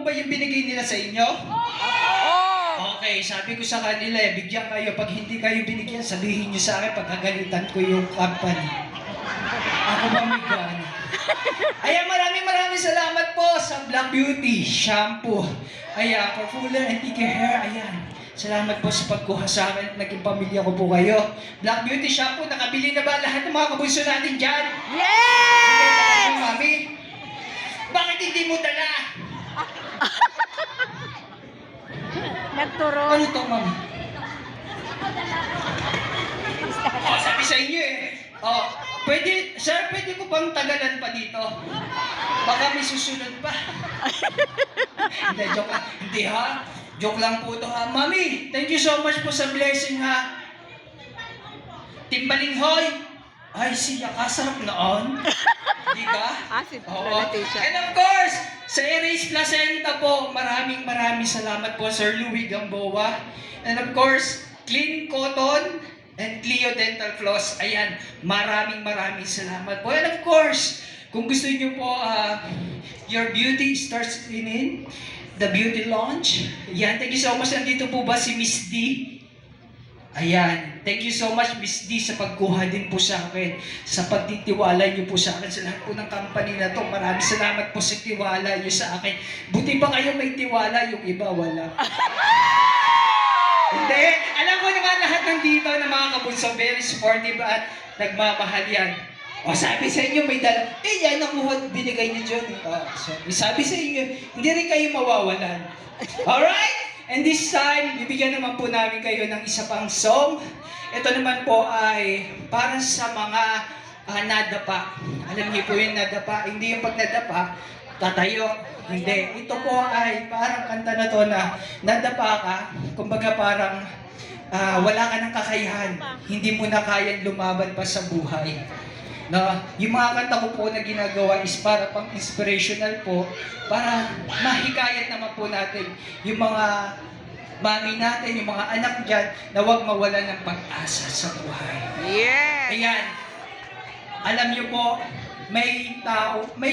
ba yung binigay nila sa inyo? Okay, sabi ko sa kanila, bigyan kayo. Pag hindi kayo binigyan, sabihin nyo sa akin, pagkagalitan ko yung company. Ako mamigana. Ayan, maraming salamat po sa Black Beauty Shampoo. Ayan, for fuller and thicker hair. Ayan. Salamat po sa pagkuha sa akin at naging pamilya ko po kayo. Black Beauty Shampoo, nakabili na ba lahat ng mga kabunso natin dyan? Yes! Mami, bakit hindi mo dala? Nagturo. Ano to, mami? Oh, sabi sa inyo eh. Oh, pwede, sir, pwede ko pang tagalan pa dito. Baka may susunod pa. Hindi, joke lang. Hindi ha? Joke lang po ito ha. Mami, thank you so much po sa blessing ha. Timbaling hoy. Ay, siya kasarap noon. Di ka? Oo. And of course, sa Erase Placenta po, maraming salamat po Sir Louie Gamboa. And of course, Clean Cotton and Cleo Dental Floss. Ayan, maraming salamat po. And of course, kung gusto niyo po, your beauty starts in the beauty launch. Ayan, thank you so much. Nandito po ba si Miss D? Ayan, thank you so much Miss D sa pagkuha din po sa akin, sa pagtitiwala niyo po sa akin, sa lahat po ng company na to. Maraming salamat po sa tiwala niyo sa akin. Buti pa kayo may tiwala, yung iba wala. Hindi, alam ko naman lahat nandito ng mga kabunso, very supportive at nagmamahal yan. O sabi sa inyo may dala, yan ang muhod binigay ni John. Sabi sa inyo, hindi rin kayo mawawalan. Alright? And this time, bibigyan naman po namin kayo ng isa pang song. Ito naman po ay para sa mga nadapa. Alam niyo po yung nadapa, hindi yung pag nadapa, tatayo. Hindi. Ito po ay parang kanta na to na nadapa ka, kumbaga parang wala ka ng kakayahan. Hindi mo na kayang lumaban pa sa buhay. No, yung mga kanta ko po na ginagawa is para pang inspirational po, para mahikayat naman po natin yung mga mami natin, yung mga anak dyan, na huwag mawalan ng pag-asa sa buhay. Yes! Ayan, alam niyo po, may tao, may